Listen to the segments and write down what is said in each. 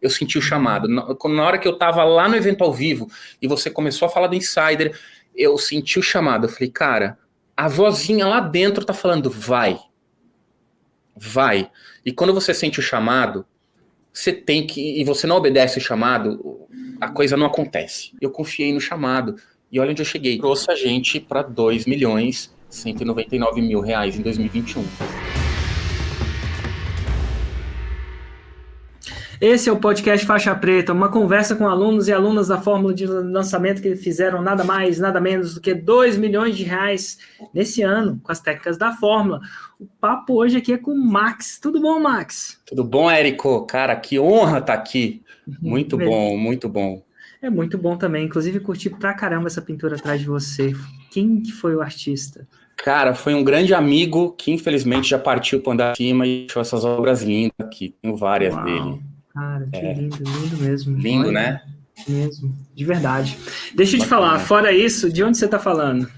eu senti o chamado. Na hora que eu tava lá no evento ao vivo e você começou a falar do Insider, eu senti o chamado. Eu falei, cara, a vozinha lá dentro tá falando, vai. E quando você sente o chamado, você tem que, e você não obedece o chamado, a coisa não acontece. Eu confiei no chamado. E olha onde eu cheguei. Trouxe a gente para R$2.199.000 em 2021. Esse é o podcast Faixa Preta, uma conversa com alunos e alunas da fórmula de lançamento que fizeram nada mais, nada menos do que R$2 milhões nesse ano, com as técnicas da fórmula. O papo hoje aqui é com o Max. Tudo bom, Max? Tudo bom, Érico? Cara, que honra estar aqui. Muito bom, muito bom. É muito bom também. Inclusive, curti pra caramba essa pintura atrás de você. Quem que foi o artista? Cara, foi um grande amigo que infelizmente já partiu para andar acima e deixou essas obras lindas aqui. Tenho várias dele. Cara, que lindo mesmo. Lindo, olha, né? Mesmo, de verdade. Deixa eu te falar, fora isso, de onde você tá falando?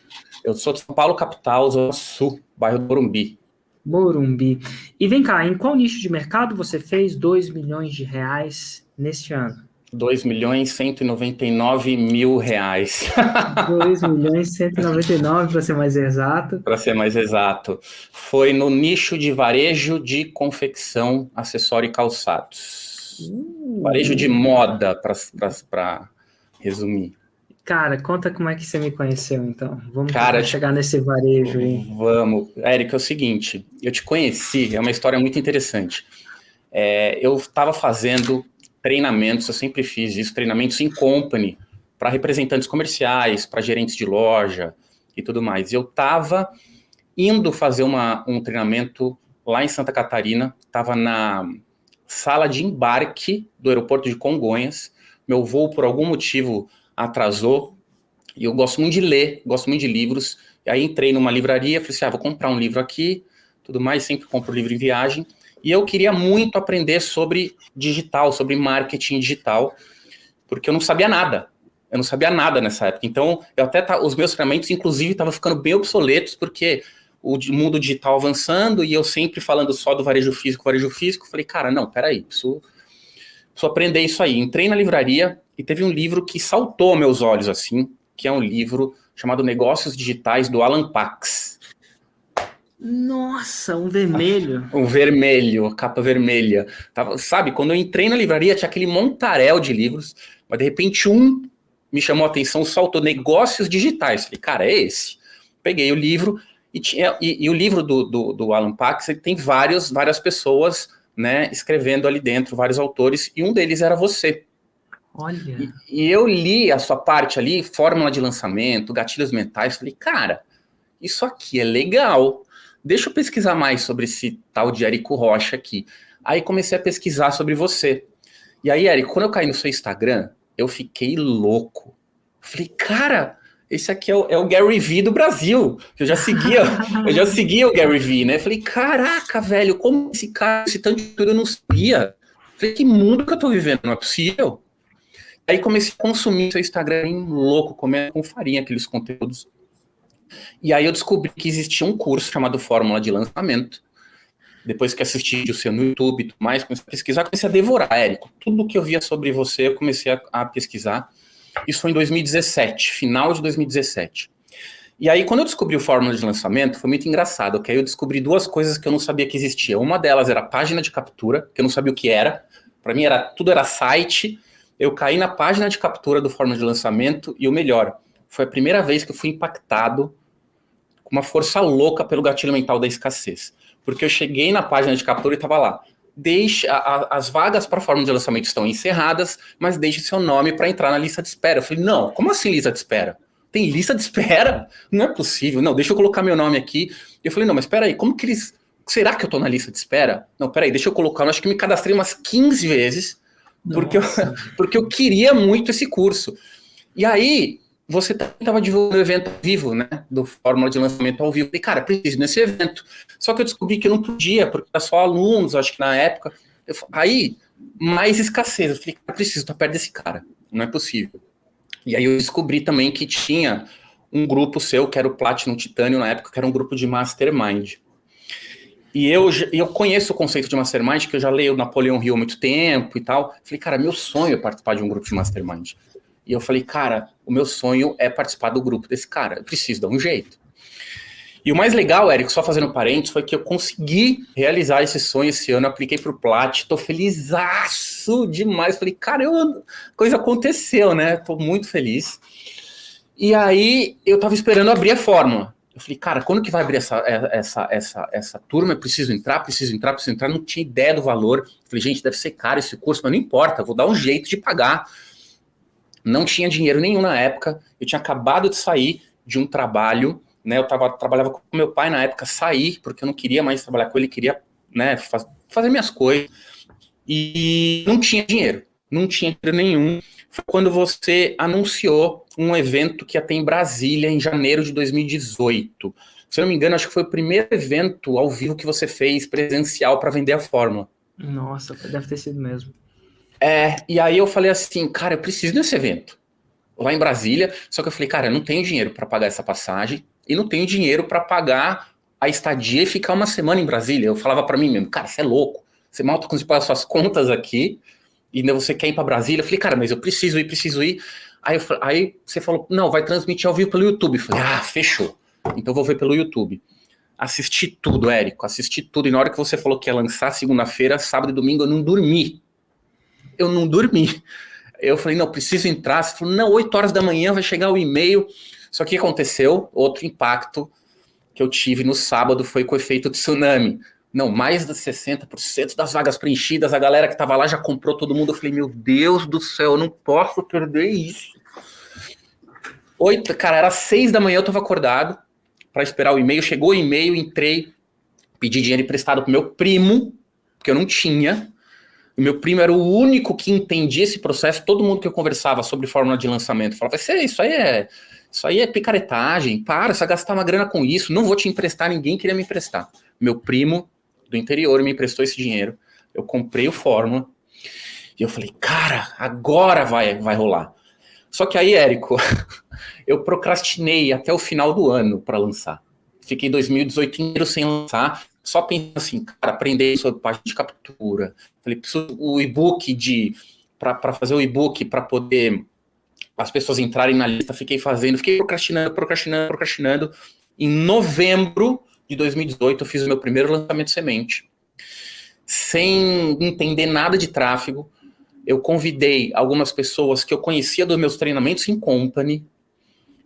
Eu sou de São Paulo, capital, Zona Sul, bairro do Morumbi. Morumbi. E vem cá, em qual nicho de mercado você fez R$2 milhões neste ano? R$2.199.000. R$2.199.000, para ser mais exato. Para ser mais exato. Foi no nicho de varejo de confecção, acessório e calçados. Varejo de moda, para resumir. Cara, conta como é que você me conheceu, então. Vamos chegar nesse varejo aí. Vamos. Érico, é o seguinte, eu te conheci, é uma história muito interessante. Eu estava fazendo treinamentos, eu sempre fiz isso, treinamentos em company, para representantes comerciais, para gerentes de loja e tudo mais. Eu estava indo fazer um treinamento lá em Santa Catarina, estava na sala de embarque do aeroporto de Congonhas, meu voo por algum motivo atrasou, e eu gosto muito de ler, gosto muito de livros, e aí entrei numa livraria, falei assim, vou comprar um livro aqui, tudo mais, sempre compro livro em viagem, e eu queria muito aprender sobre digital, sobre marketing digital, porque eu não sabia nada nessa época, então os meus treinamentos, inclusive, estavam ficando bem obsoletos, porque o mundo digital avançando, e eu sempre falando só do varejo físico, falei, cara, não, peraí, preciso aprender isso aí. Entrei na livraria e teve um livro que saltou aos meus olhos, assim, que é um livro chamado Negócios Digitais, do Alan Pax. Nossa, um vermelho. Um vermelho, capa vermelha. Sabe, quando eu entrei na livraria, tinha aquele montaréu de livros, mas de repente me chamou a atenção, saltou Negócios Digitais. Falei, cara, é esse. Peguei o livro, e o livro do Alan Pax, ele tem várias pessoas, né, escrevendo ali dentro, vários autores, e um deles era você. Olha. E eu li a sua parte ali, fórmula de lançamento, gatilhos mentais, falei, cara, isso aqui é legal. Deixa eu pesquisar mais sobre esse tal de Érico Rocha aqui. Aí comecei a pesquisar sobre você. E aí, Érico, quando eu caí no seu Instagram, eu fiquei louco. Falei, cara, esse aqui é o Gary Vee do Brasil. Eu já seguia o Gary Vee, né? Falei, caraca, velho, como esse cara, esse tanto de tudo eu não sabia. Falei, que mundo que eu tô vivendo, não é possível. Aí comecei a consumir seu Instagram louco, comendo com farinha aqueles conteúdos. E aí eu descobri que existia um curso chamado Fórmula de Lançamento. Depois que assisti o seu no YouTube e tudo mais, comecei a pesquisar, comecei a devorar, Érico. Tudo que eu via sobre você, eu comecei a pesquisar. Isso foi em 2017, final de 2017. E aí, quando eu descobri o Fórmula de Lançamento, foi muito engraçado, porque aí eu descobri duas coisas que eu não sabia que existia. Uma delas era a página de captura, que eu não sabia o que era. Para mim, tudo era site. Eu caí na página de captura do Fórmula de Lançamento, e o melhor, foi a primeira vez que eu fui impactado com uma força louca pelo gatilho mental da escassez. Porque eu cheguei na página de captura e estava lá. As vagas para a Fórmula de Lançamento estão encerradas, mas deixe seu nome para entrar na lista de espera. Eu falei, não, como assim lista de espera? Tem lista de espera? Não é possível. Não, deixa eu colocar meu nome aqui. Eu falei, não, mas espera aí, como que eles... Será que eu estou na lista de espera? Não, peraí, deixa eu colocar. Eu acho que me cadastrei umas 15 vezes, porque eu queria muito esse curso. E aí, você estava divulgando o evento ao vivo, né? Do Fórmula de Lançamento ao vivo. E, cara, preciso nesse evento. Só que eu descobri que eu não podia, porque era só alunos, acho que na época. Aí, mais escassez. Eu falei, cara, preciso estar perto desse cara. Não é possível. E aí eu descobri também que tinha um grupo seu, que era o Platinum Titânio na época, que era um grupo de Mastermind. E eu conheço o conceito de Mastermind, que eu já leio Napoleão Hill há muito tempo e tal. Falei, cara, meu sonho é participar de um grupo de Mastermind. E eu falei, cara, o meu sonho é participar do grupo desse cara. Eu preciso dar um jeito. E o mais legal, Érico, só fazendo parênteses, foi que eu consegui realizar esse sonho esse ano. Apliquei pro Plat, tô felizaço demais. Falei, cara, a coisa aconteceu, né? Tô muito feliz. E aí, eu tava esperando abrir a fórmula. Eu falei, cara, quando que vai abrir essa turma? Eu preciso entrar. Não tinha ideia do valor. Eu falei, gente, deve ser caro esse curso, mas não importa, vou dar um jeito de pagar. Não tinha dinheiro nenhum na época. Eu tinha acabado de sair de um trabalho, né? Eu trabalhava com meu pai na época, saí, porque eu não queria mais trabalhar com ele, queria, né, fazer minhas coisas. E não tinha dinheiro nenhum. Foi quando você anunciou um evento que ia ter em Brasília em janeiro de 2018. Se eu não me engano, acho que foi o primeiro evento ao vivo que você fez presencial para vender a fórmula. Nossa, deve ter sido mesmo. E aí eu falei assim, cara, eu preciso desse evento lá em Brasília. Só que eu falei, cara, eu não tenho dinheiro para pagar essa passagem e não tenho dinheiro para pagar a estadia e ficar uma semana em Brasília. Eu falava para mim mesmo, cara, você é louco. Você mal tá conseguindo pagar suas contas aqui e ainda você quer ir para Brasília. Eu falei, cara, mas eu preciso ir. Aí você falou, não, vai transmitir ao vivo pelo YouTube. Eu falei, fechou. Então eu vou ver pelo YouTube. Assisti tudo, Érico, E na hora que você falou que ia lançar segunda-feira, sábado e domingo, eu não dormi. Eu falei, não, preciso entrar. Você falou, não, 8 horas da manhã vai chegar o e-mail. Só que aconteceu, outro impacto que eu tive no sábado foi com o efeito tsunami. Não, mais de 60% das vagas preenchidas, a galera que tava lá já comprou todo mundo. Eu falei, meu Deus do céu, eu não posso perder isso. Cara, era 6 da manhã, eu tava acordado para esperar o e-mail. Chegou o e-mail, entrei, pedi dinheiro emprestado pro meu primo, porque eu não tinha. O meu primo era o único que entendia esse processo. Todo mundo que eu conversava sobre fórmula de lançamento falava, isso aí é picaretagem, para, você vai gastar uma grana com isso, não vou te emprestar, ninguém queria me emprestar. Meu primo do interior me emprestou esse dinheiro, eu comprei o fórmula, e eu falei, cara, agora vai rolar. Só que aí, Érico, eu procrastinei até o final do ano para lançar. Fiquei 2018 inteiro sem lançar, só pensando assim, cara, aprender sobre página de captura. Falei, preciso o e-book para fazer o e-book para poder as pessoas entrarem na lista, fiquei procrastinando. Em novembro de 2018, eu fiz o meu primeiro lançamento semente. Sem entender nada de tráfego, eu convidei algumas pessoas que eu conhecia dos meus treinamentos em company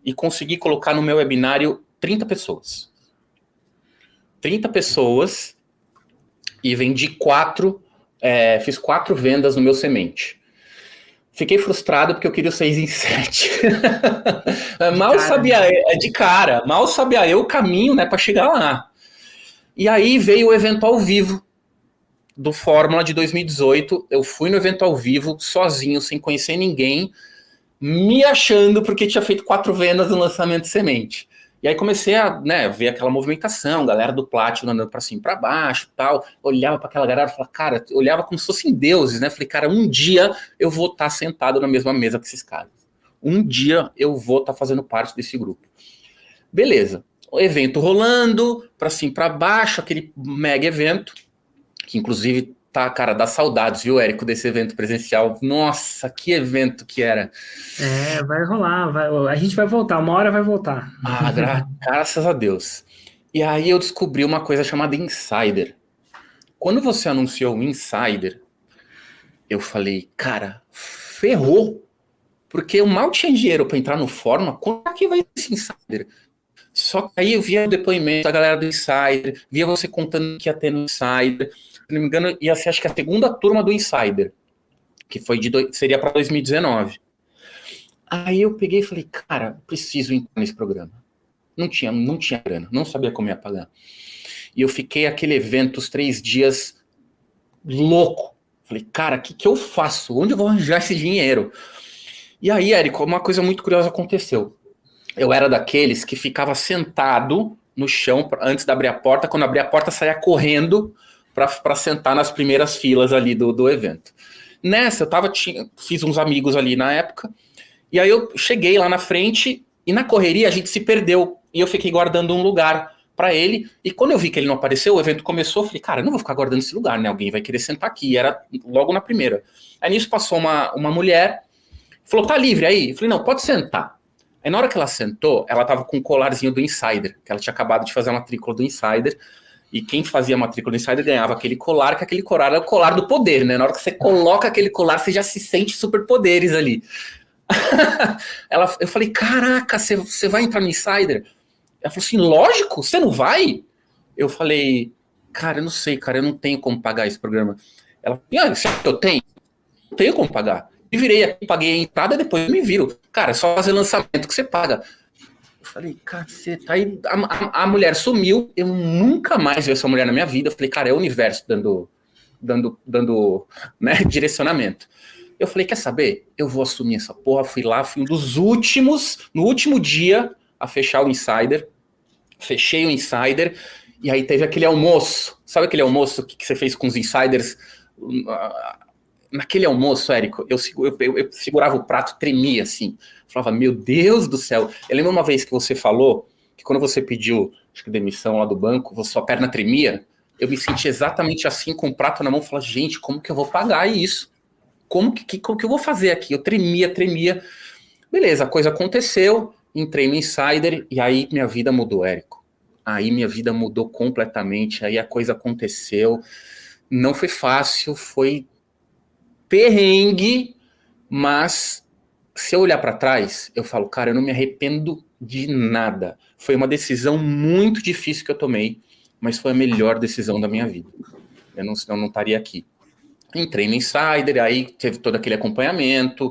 e consegui colocar no meu webinário 30 pessoas. 30 pessoas e vendi 4, fiz 4 vendas no meu semente. Fiquei frustrado porque eu queria o 6 em 7. Mal sabia eu o caminho, né, para chegar lá. E aí veio o evento ao vivo do Fórmula de 2018. Eu fui no evento ao vivo, sozinho, sem conhecer ninguém, me achando porque tinha feito 4 vendas no lançamento de semente. E aí comecei a, né, ver aquela movimentação, galera do Platinum andando para cima e para baixo, tal. Olhava para aquela galera e falava, cara, olhava como se fossem deuses, né? Falei, cara, um dia eu vou estar sentado na mesma mesa que esses caras. Um dia eu vou estar fazendo parte desse grupo. Beleza. O evento rolando, para cima e para baixo, aquele mega evento, que inclusive tá, cara, dá saudades, viu, Érico, desse evento presencial. Nossa, que evento que era. Vai rolar, a gente vai voltar, uma hora vai voltar. Graças a Deus. E aí eu descobri uma coisa chamada Insider. Quando você anunciou o Insider, eu falei, cara, ferrou. Porque eu mal tinha dinheiro para entrar no Fórmula, quando é que vai esse Insider? Só que aí eu via o depoimento da galera do Insider, via você contando que ia ter no Insider. Se não me engano, ia ser acho que a segunda turma do Insider, que foi seria para 2019. Aí eu peguei e falei, cara, preciso entrar nesse programa. Não tinha grana, não sabia como ia pagar. E eu fiquei aquele evento, os 3 dias, louco. Falei, cara, o que eu faço? Onde eu vou arranjar esse dinheiro? E aí, Érico, uma coisa muito curiosa aconteceu. Eu era daqueles que ficava sentado no chão antes de abrir a porta. Quando abria a porta, saía correndo para sentar nas primeiras filas ali do evento. Nessa, fiz uns amigos ali na época. E aí eu cheguei lá na frente e na correria a gente se perdeu. E eu fiquei guardando um lugar para ele, e quando eu vi que ele não apareceu, o evento começou, eu falei, cara, eu não vou ficar guardando esse lugar, né? Alguém vai querer sentar aqui. E era logo na primeira. Aí nisso passou uma mulher, falou, tá livre aí? Eu falei, não, pode sentar. Aí na hora que ela sentou, ela tava com um colarzinho do Insider, que ela tinha acabado de fazer a matrícula do Insider, e quem fazia a matrícula do Insider ganhava aquele colar, que aquele colar era o colar do poder, né? Na hora que você coloca aquele colar, você já se sente superpoderes ali. Eu falei, caraca, você vai entrar no Insider? Ela falou assim, lógico, você não vai? Eu falei, cara, eu não sei, cara, eu não tenho como pagar esse programa. Ela falou, eu tenho? Não tenho como pagar. E virei aqui, paguei a entrada, depois me viro. Cara, é só fazer lançamento que você paga. Eu falei, caceta. Aí a mulher sumiu, eu nunca mais vi essa mulher na minha vida. Eu falei, cara, é o universo dando né, direcionamento. Eu falei, quer saber? Eu vou assumir essa porra. Fui lá, fui um dos últimos, no último dia, a fechar o Insider. Fechei o Insider. E aí teve aquele almoço. Sabe aquele almoço que você fez com os Insiders? Naquele almoço, Érico, eu segurava o prato, tremia assim. Falava, meu Deus do céu. Eu lembro uma vez que você falou que quando você pediu, acho que demissão lá do banco, sua perna tremia. Eu me senti exatamente assim, com o prato na mão. Falava, gente, como que eu vou pagar isso? Como que eu vou fazer aqui? Eu tremia. Beleza, a coisa aconteceu. Entrei no Insider e aí minha vida mudou, Érico. Aí minha vida mudou completamente. Aí a coisa aconteceu. Não foi fácil, foi perrengue, mas se eu olhar para trás, eu falo, cara, eu não me arrependo de nada. Foi uma decisão muito difícil que eu tomei, mas foi a melhor decisão da minha vida. Eu não estaria aqui. Entrei no Insider, aí teve todo aquele acompanhamento,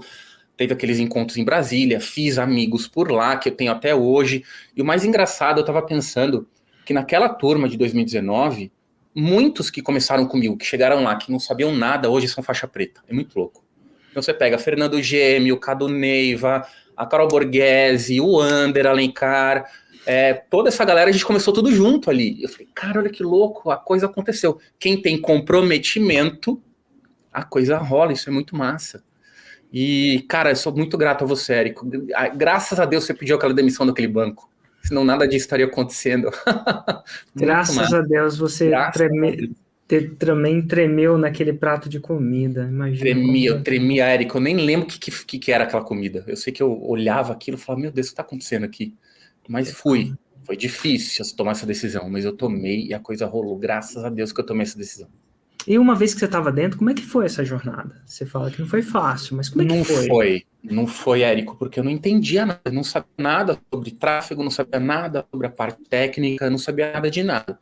teve aqueles encontros em Brasília, fiz amigos por lá, que eu tenho até hoje. E o mais engraçado, eu estava pensando que naquela turma de 2019, muitos que começaram comigo, que chegaram lá, que não sabiam nada, hoje são faixa preta. É muito louco. Então você pega Fernando Gêmeo, o Cadu Neiva, a Carol Borghese, o Ander Alencar, toda essa galera, a gente começou tudo junto ali. Eu falei, cara, olha que louco, a coisa aconteceu. Quem tem comprometimento, a coisa rola, isso é muito massa. E, cara, eu sou muito grato a você, Érico. Graças a Deus você pediu aquela demissão daquele banco. Senão nada disso estaria acontecendo. Graças a Deus você também tremeu naquele prato de comida. Imagina. Eu tremia, Érico. Eu nem lembro o que era aquela comida. Eu sei que eu olhava aquilo e falava, meu Deus, o que está acontecendo aqui? Mas fui. Foi difícil tomar essa decisão, mas eu tomei e a coisa rolou. Graças a Deus que eu tomei essa decisão. E uma vez que você estava dentro, como é que foi essa jornada? Você fala que não foi fácil, mas como é que foi? Não foi, Érico, porque eu não entendia nada, não sabia nada sobre tráfego, não sabia nada sobre a parte técnica, não sabia nada de nada.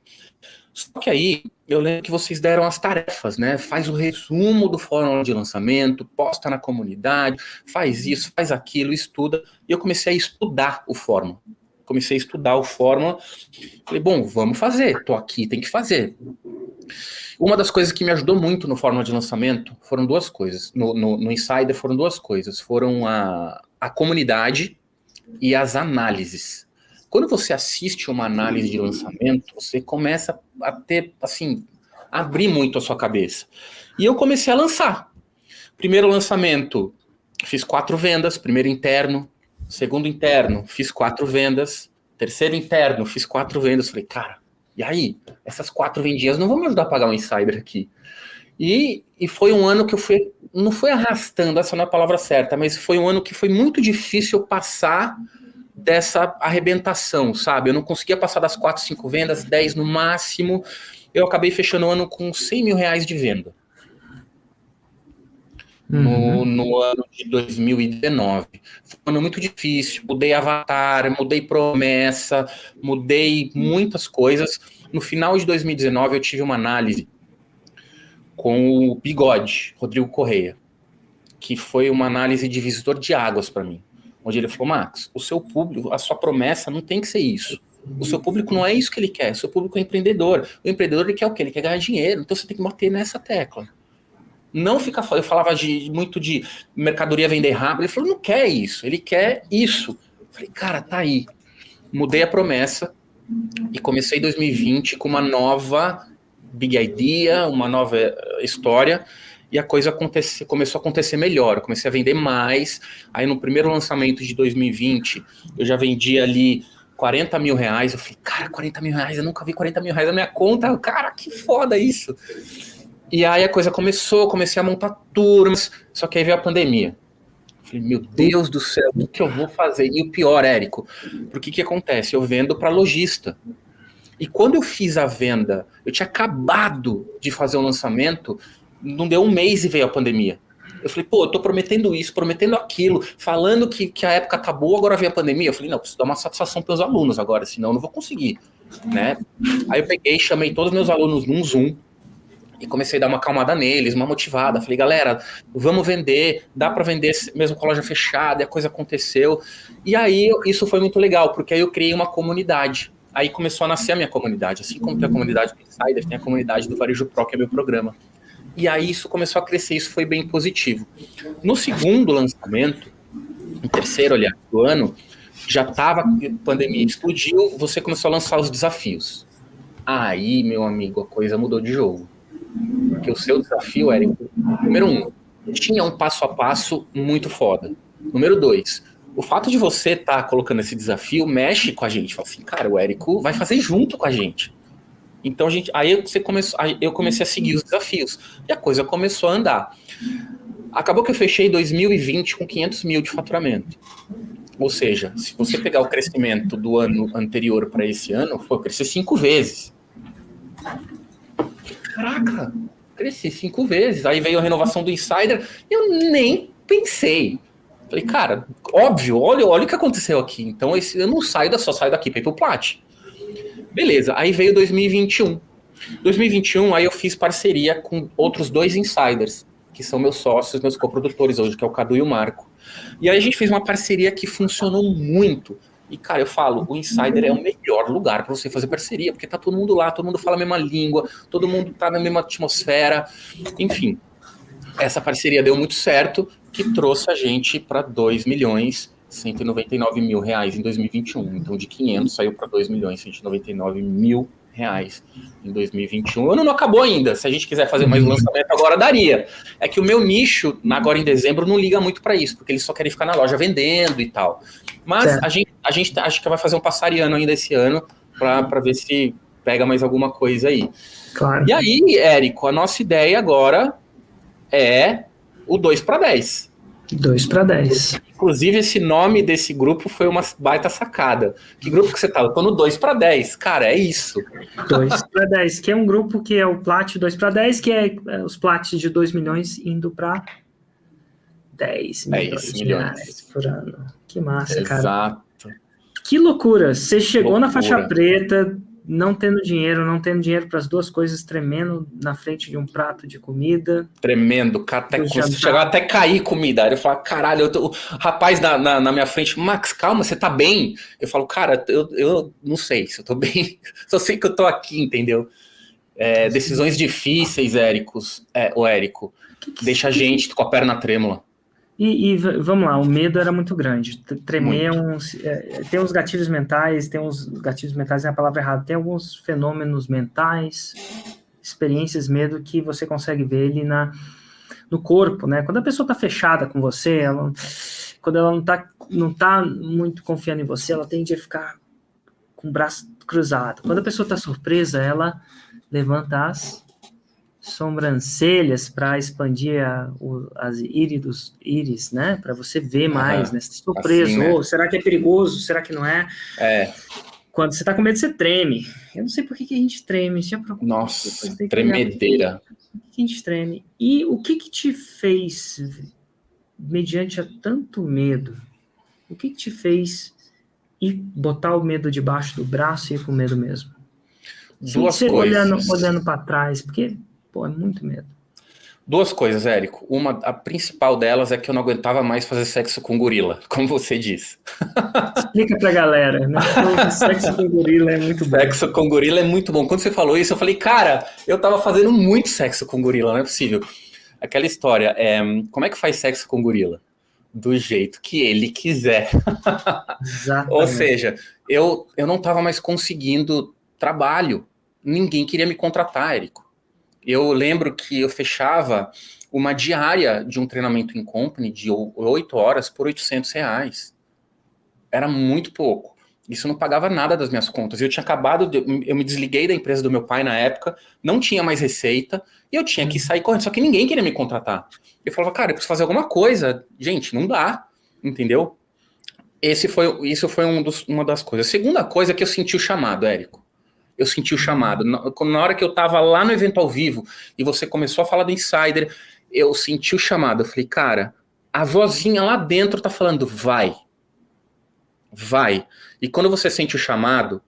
Só que aí, eu lembro que vocês deram as tarefas, né? Faz o resumo do fórum de lançamento, posta na comunidade, faz isso, faz aquilo, estuda. E eu comecei a estudar o fórum. Falei, bom, vamos fazer, tô aqui, tem que fazer. Uma das coisas que me ajudou muito no Fórmula de Lançamento foram duas coisas. No Insider foram duas coisas. Foram a comunidade e as análises. Quando você assiste uma análise de lançamento, você começa a ter, assim, abrir muito a sua cabeça. E eu comecei a lançar. Primeiro lançamento, fiz 4 vendas. Primeiro interno. Segundo interno, fiz 4 vendas. Terceiro interno, fiz 4 vendas. Falei, cara, e aí, essas 4 vendinhas não vão me ajudar a pagar um Insider aqui. E foi um ano que eu fui, não foi arrastando, essa não é a palavra certa, mas foi um ano que foi muito difícil eu passar dessa arrebentação, sabe? Eu não conseguia passar das 4, 5 vendas, 10 no máximo. Eu acabei fechando o ano com 100 mil reais de venda. No ano de 2019. Foi um ano muito difícil, mudei avatar, mudei promessa, mudei muitas coisas. No final de 2019 eu tive uma análise com o Bigode, Rodrigo Correia, que foi uma análise de visitor de águas para mim, onde ele falou, Max, o seu público, a sua promessa não tem que ser isso. O seu público não é isso que ele quer, o seu público é empreendedor. O empreendedor ele quer o quê? Ele quer ganhar dinheiro, então você tem que bater nessa tecla. Não fica, eu falava muito de mercadoria vender rápido, ele falou, não quer isso, ele quer isso. Eu falei, cara, tá aí. Mudei a promessa e comecei 2020 com uma nova big idea, uma nova história, e a coisa começou a acontecer melhor, eu comecei a vender mais. Aí no primeiro lançamento de 2020, eu já vendi ali 40 mil reais. Eu falei, cara, 40 mil reais, eu nunca vi 40 mil reais na minha conta. Cara, que foda isso. E aí a coisa começou, comecei a montar turmas, só que aí veio a pandemia. Eu falei, meu Deus do céu, o que eu vou fazer? E o pior, Érico, porque que acontece? Eu vendo para lojista. E quando eu fiz a venda, eu tinha acabado de fazer o lançamento, não deu um mês e veio a pandemia. Eu falei, pô, eu tô prometendo isso, prometendo aquilo, falando que a época tá boa, agora veio a pandemia. Eu falei, não, preciso dar uma satisfação para os alunos agora, senão eu não vou conseguir, né? Aí eu peguei, chamei todos os meus alunos num Zoom e comecei a dar uma acalmada neles, uma motivada. Falei, galera, vamos vender, dá para vender mesmo com a loja fechada, e a coisa aconteceu. E aí isso foi muito legal, porque aí eu criei uma comunidade. Aí começou a nascer a minha comunidade. Assim como tem a comunidade do Insider, tem a comunidade do Varejo Pro, que é meu programa. E aí isso começou a crescer, isso foi bem positivo. No segundo lançamento, no terceiro, aliás, do ano, já estava, a pandemia explodiu, você começou a lançar os desafios. Aí, meu amigo, a coisa mudou de jogo. Porque o seu desafio era, número 1, tinha um passo a passo muito foda. Número 2, o fato de você estar colocando esse desafio mexe com a gente. Fala assim, cara, o Érico vai fazer junto com a gente. Então, aí eu comecei a seguir os desafios. E a coisa começou a andar. Acabou que eu fechei 2020 com 500 mil de faturamento. Ou seja, se você pegar o crescimento do ano anterior para esse ano, foi crescer 5 vezes. Caraca, cresci 5 vezes. Aí veio a renovação do Insider, eu nem pensei. Falei, cara, óbvio, olha o que aconteceu aqui. Então eu não só saio daqui para ir pro Plat. Beleza, aí veio 2021. 2021, aí eu fiz parceria com outros 2 insiders, que são meus sócios, meus coprodutores hoje, que é o Cadu e o Marco. E aí a gente fez uma parceria que funcionou muito. E, cara, eu falo, o Insider é o melhor lugar para você fazer parceria, porque tá todo mundo lá, todo mundo fala a mesma língua, todo mundo tá na mesma atmosfera. Enfim, essa parceria deu muito certo, que trouxe a gente para 2.199.000 reais em 2021. Então, de 500 saiu para 2.199.000 reais em 2021. O ano não acabou ainda. Se a gente quiser fazer mais um lançamento agora, daria. É que o meu nicho, agora em dezembro, não liga muito para isso, porque eles só querem ficar na loja vendendo e tal. Mas a gente acha que vai fazer um passariano ainda esse ano para ver se pega mais alguma coisa aí. Claro. E aí, Érico, a nossa ideia agora é o 2 para 10. 2 para 10. Inclusive, esse nome desse grupo foi uma baita sacada. Que grupo que você tá? Eu tô no 2 para 10. Cara, é isso. 2 para 10, que é um grupo que é o Plat 2 para 10, que é os Plats de 2 milhões indo para 10 milhões de reais por ano. Que massa, cara. Exato. Que loucura. Você chegou na faixa preta, não tendo dinheiro para as duas coisas, tremendo na frente de um prato de comida. Tremendo, chegou até a cair comida. Aí eu falo, caralho, o rapaz na minha frente, Max, calma, você tá bem? Eu falo, cara, eu não sei se eu tô bem, só sei que eu tô aqui, entendeu? Decisões difíceis, Érico, deixa a gente com a perna trêmula. E vamos lá, o medo era muito grande. Tremer tem uns gatilhos mentais, é a palavra errada, tem alguns fenômenos mentais, experiências, medo, que você consegue ver ele no corpo, né? Quando a pessoa tá fechada com você, quando ela não tá muito confiando em você, ela tende a ficar com o braço cruzado. Quando a pessoa tá surpresa, ela levanta as sobrancelhas para expandir as íris, né? Para você ver mais, né? Você tá surpreso, assim, né? Será que é perigoso? Será que não é? Quando você tá com medo, você treme. Eu não sei por que a gente treme. Nossa, tremedeira. Por que a gente treme? E o que te fez, mediante a tanto medo, o que te fez ir botar o medo debaixo do braço e ir com medo mesmo? Duas coisas. Olhando para trás, porque... Pô, é muito medo. 2 coisas, Érico. A principal delas é que eu não aguentava mais fazer sexo com gorila, como você disse. Explica pra galera, né? Sexo com gorila é muito bom. Sexo com gorila é muito bom. Quando você falou isso, eu falei, cara, eu tava fazendo muito sexo com gorila, não é possível. Aquela história, como é que faz sexo com gorila? Do jeito que ele quiser. Exatamente. Ou seja, eu não tava mais conseguindo trabalho. Ninguém queria me contratar, Érico. Eu lembro que eu fechava uma diária de um treinamento em company de 8 horas por R$800. Era muito pouco. Isso não pagava nada das minhas contas. Eu tinha acabado, eu me desliguei da empresa do meu pai na época, não tinha mais receita, e eu tinha que sair correndo. Só que ninguém queria me contratar. Eu falava, cara, eu preciso fazer alguma coisa. Gente, não dá, entendeu? Isso foi uma das coisas. A segunda coisa é que eu senti o chamado, Érico. Eu senti o chamado. Na hora que eu tava lá no evento ao vivo, e você começou a falar do Insider, eu senti o chamado. Eu falei, cara, a vozinha lá dentro tá falando, vai. Vai. E quando você sente o chamado,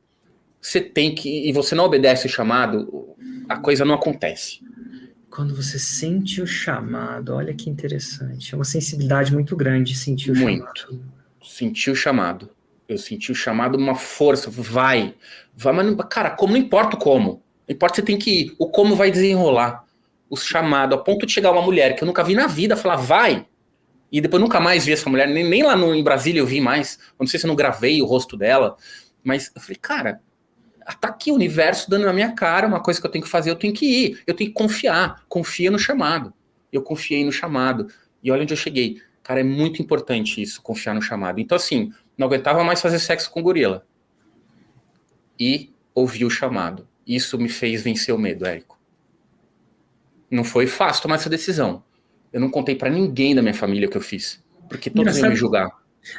você tem que. E você não obedece o chamado, a coisa não acontece. Quando você sente o chamado, olha que interessante. É uma sensibilidade muito grande sentir o chamado. Senti o chamado. Eu senti o chamado, uma força. Vai. Vai, mas, cara, como não importa o como. Não importa, você tem que ir. O como vai desenrolar. O chamado, a ponto de chegar uma mulher que eu nunca vi na vida falar, vai. E depois nunca mais vi essa mulher, nem lá em Brasília eu vi mais. Eu não sei se eu não gravei o rosto dela. Mas eu falei, cara, tá aqui o universo dando na minha cara uma coisa que eu tenho que fazer, eu tenho que ir. Eu tenho que confiar. Confia no chamado. Eu confiei no chamado. E olha onde eu cheguei. Cara, é muito importante isso, confiar no chamado. Então, assim, não aguentava mais fazer sexo com gorila. E ouvi o chamado. Isso me fez vencer o medo, Érico. Não foi fácil tomar essa decisão. Eu não contei pra ninguém da minha família o que eu fiz. Porque todos iam me julgar.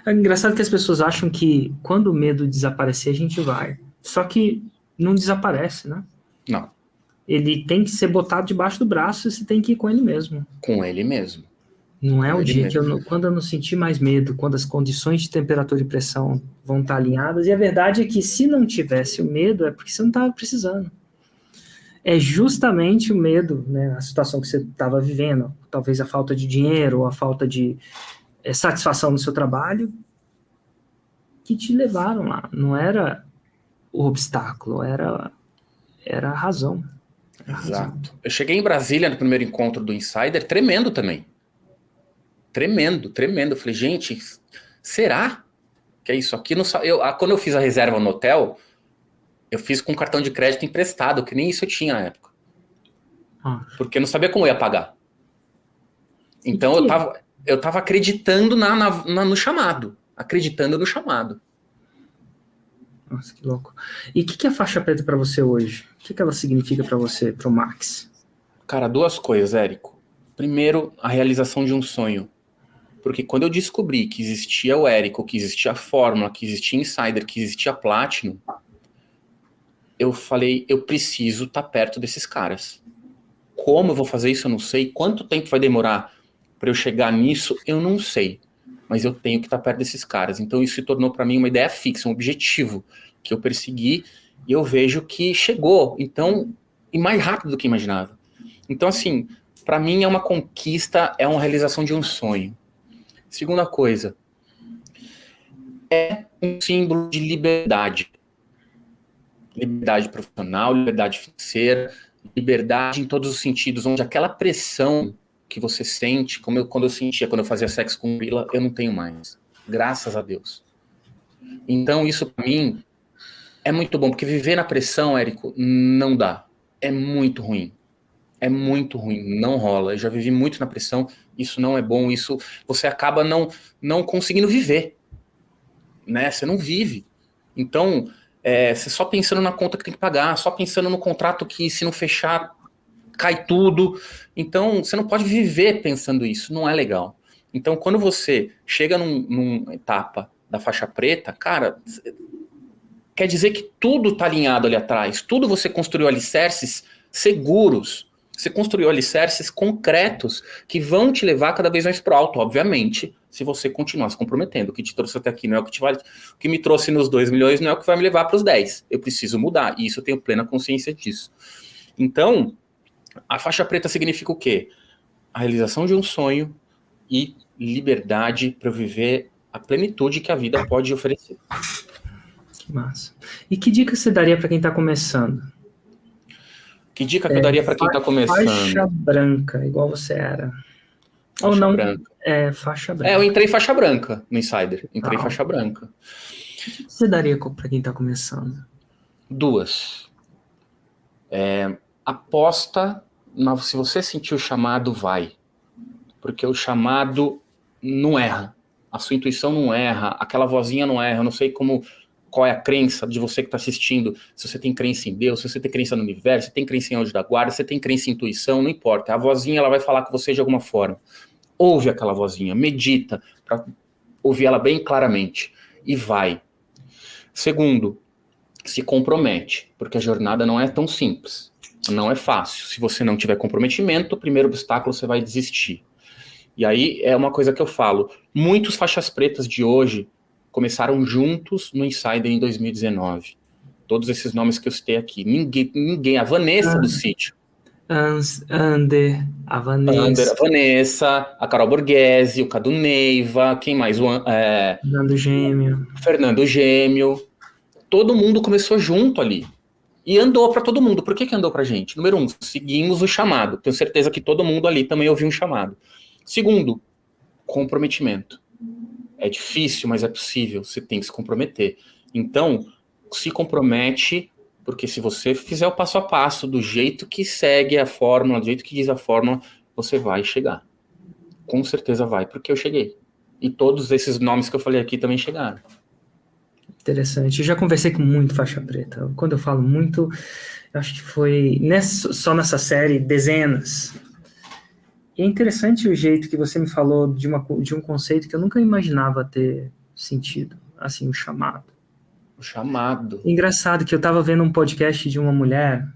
É engraçado que as pessoas acham que quando o medo desaparecer, a gente vai. Só que não desaparece, né? Não. Ele tem que ser botado debaixo do braço e você tem que ir com ele mesmo. Com ele mesmo. Não é o dia que quando eu não sentir mais medo, quando as condições de temperatura e pressão vão estar alinhadas. E a verdade é que se não tivesse o medo, é porque você não estava precisando. É justamente o medo, né, a situação que você estava vivendo, talvez a falta de dinheiro, ou a falta de satisfação no seu trabalho, que te levaram lá. Não era o obstáculo, era a razão. Exato. Eu cheguei em Brasília no primeiro encontro do Insider, tremendo também. Tremendo. Eu falei, gente, será que é isso aqui? Quando eu fiz a reserva no hotel, eu fiz com cartão de crédito emprestado, que nem isso eu tinha na época. Porque eu não sabia como eu ia pagar. Então eu tava acreditando no chamado. Acreditando no chamado. Nossa, que louco. E o que é a faixa preta para você hoje? O que ela significa para você, para o Max? Cara, duas coisas, Érico. Primeiro, a realização de um sonho. Porque quando eu descobri que existia o Érico, que existia a Fórmula, que existia Insider, que existia Platinum, eu falei, eu preciso estar perto desses caras. Como eu vou fazer isso, eu não sei. Quanto tempo vai demorar para eu chegar nisso, eu não sei. Mas eu tenho que estar perto desses caras. Então isso se tornou para mim uma ideia fixa, um objetivo que eu persegui e eu vejo que chegou. Então, e mais rápido do que imaginava. Então, assim, para mim é uma conquista, é uma realização de um sonho. Segunda coisa, é um símbolo de liberdade. Liberdade profissional, liberdade financeira, liberdade em todos os sentidos, onde aquela pressão que você sente, quando eu sentia quando eu fazia sexo com gorila, eu não tenho mais. Graças a Deus. Então isso para mim é muito bom, porque viver na pressão, Érico, não dá. É muito ruim. É muito ruim, não rola. Eu já vivi muito na pressão, isso não é bom, isso você acaba não conseguindo viver, né? Você não vive. Então, você só pensando na conta que tem que pagar, só pensando no contrato que se não fechar, cai tudo. Então, você não pode viver pensando isso, não é legal. Então, quando você chega numa etapa da faixa preta, cara, quer dizer que tudo tá alinhado ali atrás, tudo você construiu alicerces seguros. Você construiu alicerces concretos que vão te levar cada vez mais pro alto, obviamente, se você continuar se comprometendo. O que te trouxe até aqui não é o que te vale. O que me trouxe nos 2 milhões não é o que vai me levar para os 10. Eu preciso mudar, e isso eu tenho plena consciência disso. Então, a faixa preta significa o quê? A realização de um sonho e liberdade para eu viver a plenitude que a vida pode oferecer. Que massa. E que dica você daria para quem está começando? Que dica que eu daria para quem está começando? Faixa branca, igual você era. Faixa ou não? Branca. Faixa branca. Eu entrei faixa branca no Insider. Entrei faixa branca. O que você daria para quem está começando? 2. Aposta, se você sentir o chamado, vai. Porque o chamado não erra. A sua intuição não erra. Aquela vozinha não erra. Eu não sei como qual é a crença de você que está assistindo, se você tem crença em Deus, se você tem crença no universo, se tem crença em anjo da guarda, se você tem crença em intuição, não importa. A vozinha, ela vai falar com você de alguma forma. Ouve aquela vozinha, medita para ouvir ela bem claramente e vai. Segundo, se compromete, porque a jornada não é tão simples, não é fácil. Se você não tiver comprometimento, o primeiro obstáculo você vai desistir. E aí é uma coisa que eu falo, muitos faixas pretas de hoje começaram juntos no Insider em 2019. Todos esses nomes que eu citei aqui. Ninguém, a Vanessa do sítio. Ander, a Vanessa. A Vanessa, a Carol Borghese, o Cadu Neiva, quem mais? Fernando Gêmeo. Fernando Gêmeo. Todo mundo começou junto ali. E andou para todo mundo. Por que andou pra gente? Número 1, seguimos o chamado. Tenho certeza que todo mundo ali também ouviu um chamado. Segundo, comprometimento. É difícil, mas é possível. Você tem que se comprometer. Então, se compromete, porque se você fizer o passo a passo, do jeito que segue a fórmula, do jeito que diz a fórmula, você vai chegar. Com certeza vai, porque eu cheguei. E todos esses nomes que eu falei aqui também chegaram. Interessante. Eu já conversei com muito faixa preta. Quando eu falo muito, eu acho que foi só nessa série, dezenas. E é interessante o jeito que você me falou de um conceito que eu nunca imaginava ter sentido, assim, o chamado. O chamado. Engraçado que eu estava vendo um podcast de uma mulher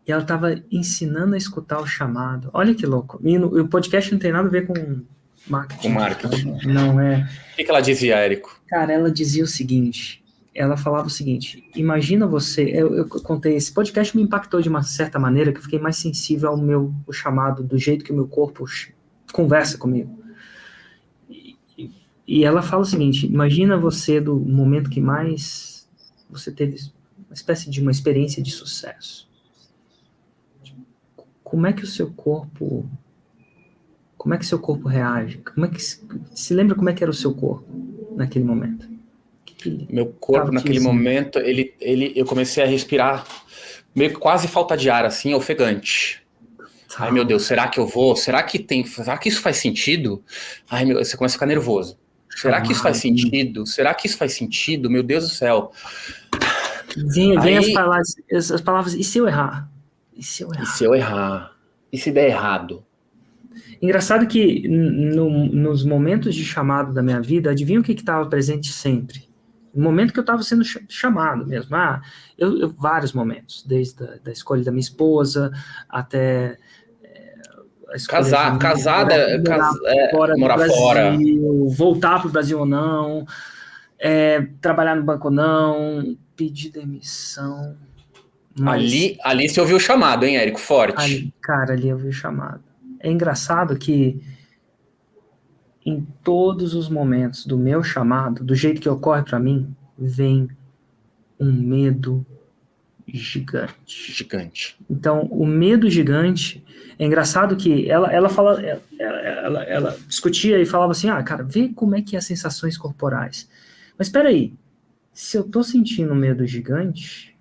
e ela estava ensinando a escutar o chamado. Olha que louco. E o podcast não tem nada a ver com marketing. Com marketing. Não é. O que ela dizia, Érico? Cara, ela dizia o seguinte... Ela falava o seguinte, imagina você, eu contei, esse podcast me impactou de uma certa maneira, que eu fiquei mais sensível ao meu chamado, do jeito que o meu corpo conversa comigo. E ela fala o seguinte, imagina você do momento que mais você teve uma espécie de uma experiência de sucesso. Como é que seu corpo reage? Se lembra como é que era o seu corpo naquele momento? Meu corpo, naquele momento, eu comecei a respirar meio que quase falta de ar, assim, ofegante. Ai, meu Deus, será que eu vou? Será que isso faz sentido? Ai, você começa a ficar nervoso. Será que isso faz sentido? Será que isso faz sentido? Meu Deus do céu. Vem as palavras, e se eu errar? E se eu errar? E se eu errar? E se der errado? Engraçado que nos momentos de chamado da minha vida, adivinha o que estava presente sempre? No momento que eu estava sendo chamado mesmo. Vários momentos, desde a escolha da minha esposa até a escolha morar fora, voltar para o Brasil ou não, trabalhar no banco ou não, pedir demissão. Ali você ouviu o chamado, hein, Érico? Forte. Ali eu ouvi o chamado. É engraçado que em todos os momentos do meu chamado, do jeito que ocorre para mim, vem um medo gigante. Então, o medo gigante, é engraçado que ela discutia e falava assim, cara, vê como é que é as sensações corporais. Mas espera aí, se eu tô sentindo medo gigante,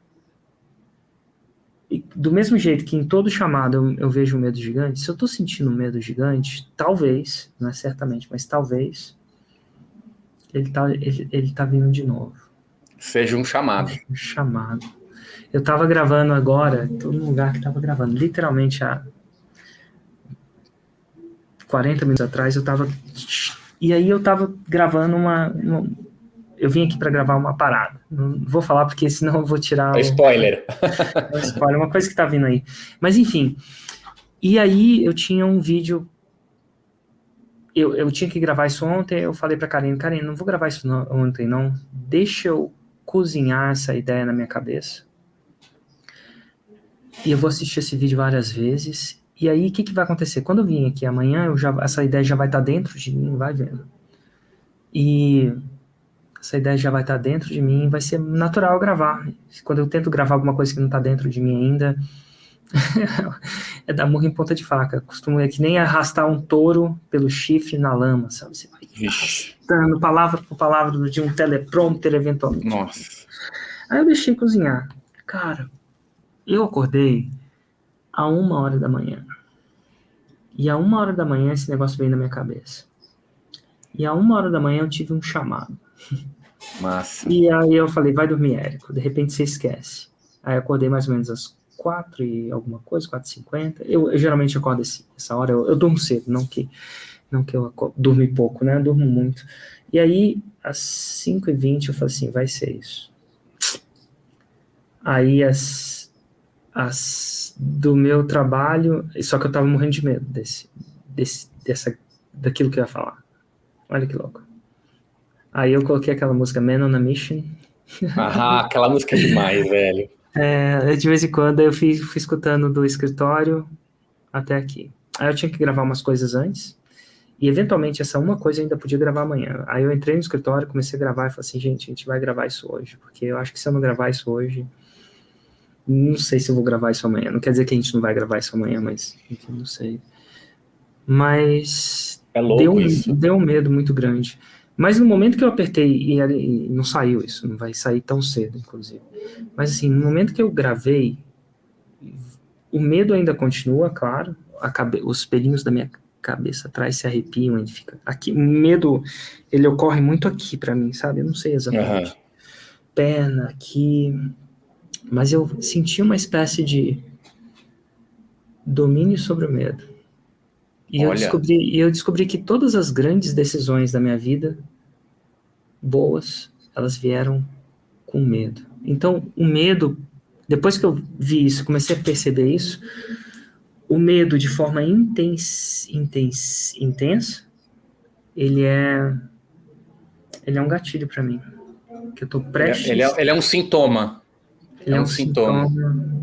do mesmo jeito que em todo chamado eu vejo um medo gigante, se eu tô sentindo um medo gigante, talvez, não é certamente, mas talvez, ele tá vindo de novo. Seja um chamado. Um chamado. Eu tava gravando agora, tô num lugar que tava gravando, literalmente há 40 minutos atrás, e aí eu tava gravando eu vim aqui para gravar uma parada. Não vou falar porque senão eu vou tirar spoiler. Spoiler, uma coisa que tá vindo aí. Mas enfim. E aí eu tinha um vídeo. Eu tinha que gravar isso ontem. Eu falei pra Karine, não vou gravar isso ontem, não. Deixa eu cozinhar essa ideia na minha cabeça. E eu vou assistir esse vídeo várias vezes. E aí o que vai acontecer? Quando eu vim aqui amanhã, essa ideia já vai estar dentro de mim, vai vendo. E essa ideia já vai estar dentro de mim, vai ser natural gravar. Quando eu tento gravar alguma coisa que não está dentro de mim ainda, é dar murro em ponta de faca. Costumo que nem arrastar um touro pelo chifre na lama, sabe? Você vai arrastando palavra por palavra de um teleprompter eventualmente. Nossa. Aí eu deixei cozinhar. Cara, eu acordei a 1h da manhã. E a 1h da manhã esse negócio veio na minha cabeça. E a 1h da manhã eu tive um chamado. Massa. E aí eu falei, vai dormir, Érico. De repente você esquece. Aí eu acordei mais ou menos às 4 e alguma coisa, 4h50. Eu geralmente acordo essa hora, eu durmo cedo, não que eu durmo pouco, né? Eu durmo muito. E aí, às 5h20, eu falei assim, vai ser isso. Aí, do meu trabalho, só que eu tava morrendo de medo daquilo que eu ia falar. Olha que louco. Aí eu coloquei aquela música Man on a Mission. Ah, aquela música é demais, velho. De vez em quando eu fui escutando do escritório até aqui. Aí eu tinha que gravar umas coisas antes. E eventualmente essa uma coisa eu ainda podia gravar amanhã. Aí eu entrei no escritório, comecei a gravar e falei assim, gente, a gente vai gravar isso hoje. Porque eu acho que se eu não gravar isso hoje, não sei se eu vou gravar isso amanhã. Não quer dizer que a gente não vai gravar isso amanhã, mas enfim, não sei. Mas É louco isso. deu um medo muito grande. Mas no momento que eu apertei, e não saiu isso, não vai sair tão cedo, inclusive. Mas assim, no momento que eu gravei, o medo ainda continua, claro. Os pelinhos da minha cabeça atrás se arrepiam, ele fica aqui. O medo, ele ocorre muito aqui para mim, sabe? Eu não sei exatamente. Uhum. Perna, aqui. Mas eu senti uma espécie de domínio sobre o medo. E eu descobri que todas as grandes decisões da minha vida, boas, elas vieram com medo. Então, o medo, depois que eu vi isso, comecei a perceber isso, o medo de forma intensa, ele é um gatilho para mim. Que eu tô prestes... Ele é um sintoma. Ele é um sintoma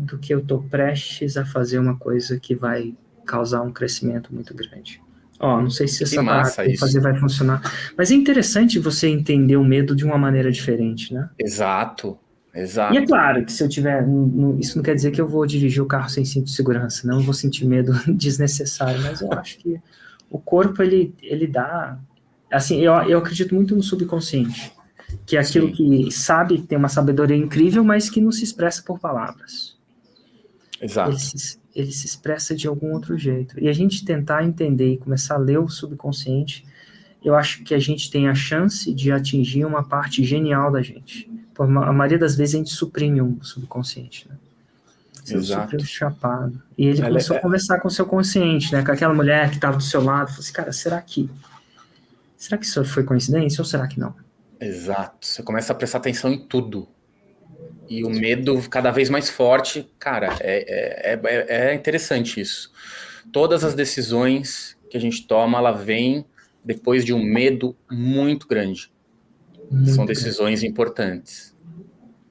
do que eu tô prestes a fazer uma coisa que vai causar um crescimento muito grande. Não sei se essa parada que eu vou fazer vai funcionar. Mas é interessante você entender o medo de uma maneira diferente, né? Exato. E é claro que se eu tiver... isso não quer dizer que eu vou dirigir o carro sem cinto de segurança. Não vou sentir medo desnecessário. Mas eu acho que o corpo, ele dá... Assim, eu acredito muito no subconsciente. Que é aquilo que sabe, tem uma sabedoria incrível, mas que não se expressa por palavras. Exato. Ele se expressa de algum outro jeito. E a gente tentar entender e começar a ler o subconsciente, eu acho que a gente tem a chance de atingir uma parte genial da gente. A maioria das vezes a gente suprime o subconsciente, né? Você suprime o chapado. E ele começou a conversar com o seu consciente, né? Com aquela mulher que estava do seu lado. Falou assim, cara, será que isso foi coincidência ou será que não? Exato. Você começa a prestar atenção em tudo. E o medo cada vez mais forte. Cara, é interessante isso. Todas as decisões que a gente toma, ela vem depois de um medo muito grande. São decisões importantes.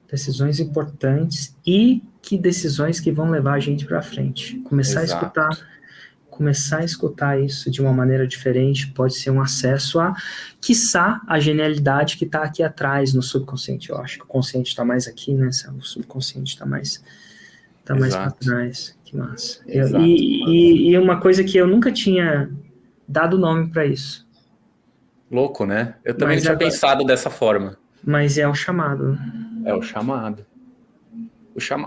Decisões importantes e decisões que vão levar a gente para frente. Começar a escutar isso de uma maneira diferente pode ser um acesso a, quiçá, a genialidade que está aqui atrás no subconsciente. Eu acho que o consciente está mais aqui, né? O subconsciente está mais para trás. Que massa. E uma coisa que eu nunca tinha dado nome para isso. Louco, né? Eu também não tinha pensado dessa forma. Mas é o chamado. É o chamado.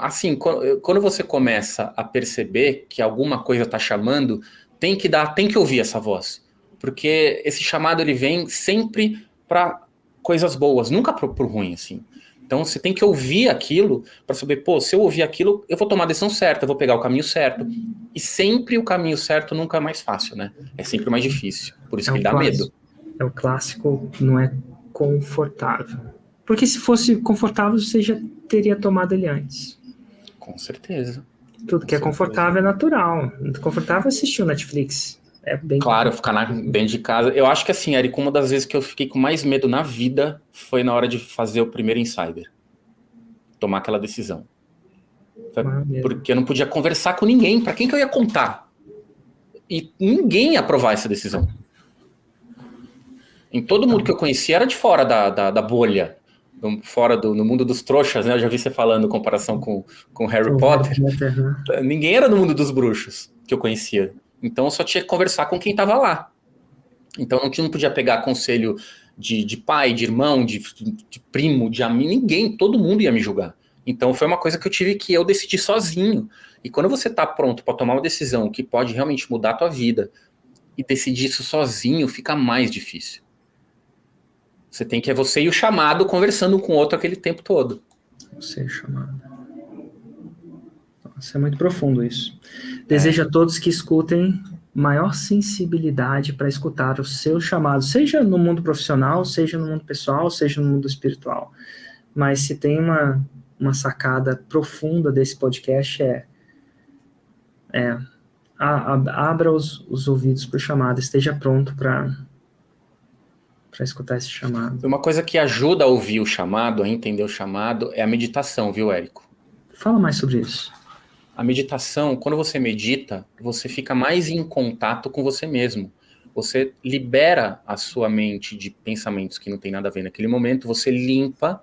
Assim, quando você começa a perceber que alguma coisa está chamando, tem que ouvir essa voz. Porque esse chamado, ele vem sempre para coisas boas, nunca pro ruim, assim. Então você tem que ouvir aquilo para saber, se eu ouvir aquilo, eu vou tomar a decisão certa, eu vou pegar o caminho certo. E sempre o caminho certo nunca é mais fácil, né? É sempre mais difícil. Por isso que ele dá medo. É o clássico, não é confortável. Porque se fosse confortável, você já teria tomado ele antes. Com certeza. Tudo que é confortável é natural. Confortável é assistir o Netflix. É bem claro, ficar dentro de casa. Eu acho que assim, Eric, uma das vezes que eu fiquei com mais medo na vida foi na hora de fazer o primeiro Insider. Tomar aquela decisão. Porque eu não podia conversar com ninguém. Para quem que eu ia contar? E ninguém ia aprovar essa decisão. Em todo mundo que eu conhecia era de fora da bolha. Fora no mundo dos trouxas, né? Eu já vi você falando em comparação com Harry Potter. Ninguém era no mundo dos bruxos que eu conhecia. Então eu só tinha que conversar com quem estava lá. Então eu não podia pegar conselho de pai, de irmão, de primo, de amigo, ninguém, todo mundo ia me julgar. Então foi uma coisa que eu decidi sozinho. E quando você está pronto para tomar uma decisão que pode realmente mudar a tua vida e decidir isso sozinho, fica mais difícil. Você tem que é você e o chamado conversando um com o outro aquele tempo todo. Você e o chamado. Nossa, é muito profundo isso. Desejo a todos que escutem maior sensibilidade para escutar o seu chamado, seja no mundo profissional, seja no mundo pessoal, seja no mundo espiritual. Mas se tem uma sacada profunda desse podcast abra os ouvidos para o chamado, esteja pronto para escutar esse chamado. Uma coisa que ajuda a ouvir o chamado, a entender o chamado, é a meditação, viu, Érico? Fala mais sobre isso. A meditação, quando você medita, você fica mais em contato com você mesmo. Você libera a sua mente de pensamentos que não tem nada a ver naquele momento, você limpa,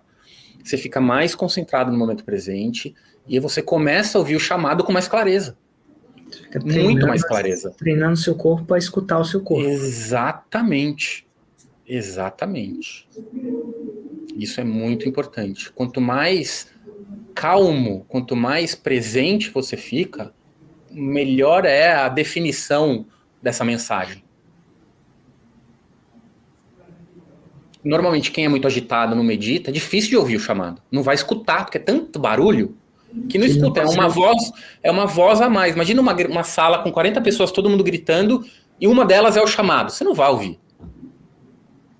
você fica mais concentrado no momento presente e você começa a ouvir o chamado com mais clareza. Muito mais clareza. Treinando seu corpo para escutar o seu corpo. Exatamente. Exatamente. Isso é muito importante. Quanto mais calmo, quanto mais presente você fica, melhor é a definição dessa mensagem. Normalmente, quem é muito agitado não medita, é difícil de ouvir o chamado. Não vai escutar, porque é tanto barulho que não escuta. É uma voz a mais. Imagina uma sala com 40 pessoas, todo mundo gritando, e uma delas é o chamado. Você não vai ouvir.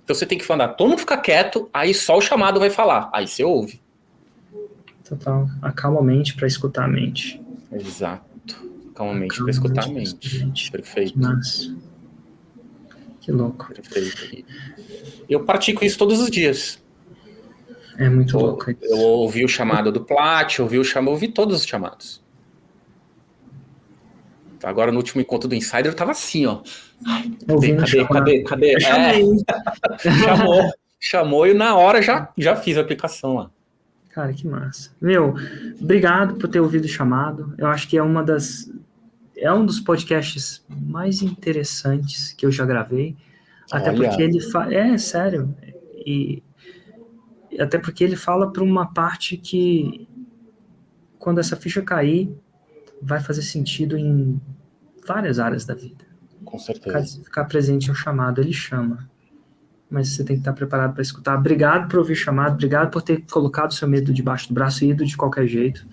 Então você tem que falar, todo mundo fica quieto, aí só o chamado vai falar. Aí você ouve. Total. Acalma a mente para escutar a mente. Exato. Acalma a mente para escutar a mente. Perfeito. Que louco. Perfeito. Eu pratico isso todos os dias. É muito louco. Eu ouvi o chamado do Plat, ouvi todos os chamados. Agora no último encontro do Insider eu tava assim, ó. Cadê? Chamou e na hora já fiz a aplicação lá. Cara, que massa. Obrigado por ter ouvido o chamado. Eu acho que é um dos podcasts mais interessantes que eu já gravei. Até porque ele fala... É, sério. E até porque ele fala para uma parte que, quando essa ficha cair, vai fazer sentido em várias áreas da vida. Com certeza. Ficar presente ao chamado, ele chama. Mas você tem que estar preparado para escutar. Obrigado por ouvir o chamado, obrigado por ter colocado o seu medo debaixo do braço e ido de qualquer jeito.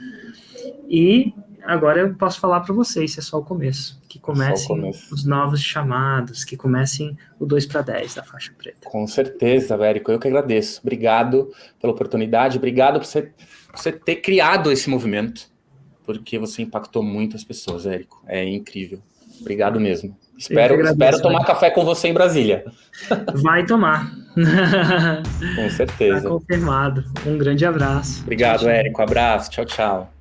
E agora eu posso falar para vocês, isso é só o começo. Que comecem os novos chamados, que comecem o 2 para 10 da faixa preta. Com certeza, Érico, eu que agradeço. Obrigado pela oportunidade, obrigado por você ter criado esse movimento, porque você impactou muitas pessoas, Érico. É incrível. Obrigado mesmo. Espero tomar café com você em Brasília. Vai tomar. Com certeza. Tá confirmado. Um grande abraço. Obrigado, Érico. Abraço. Tchau, tchau.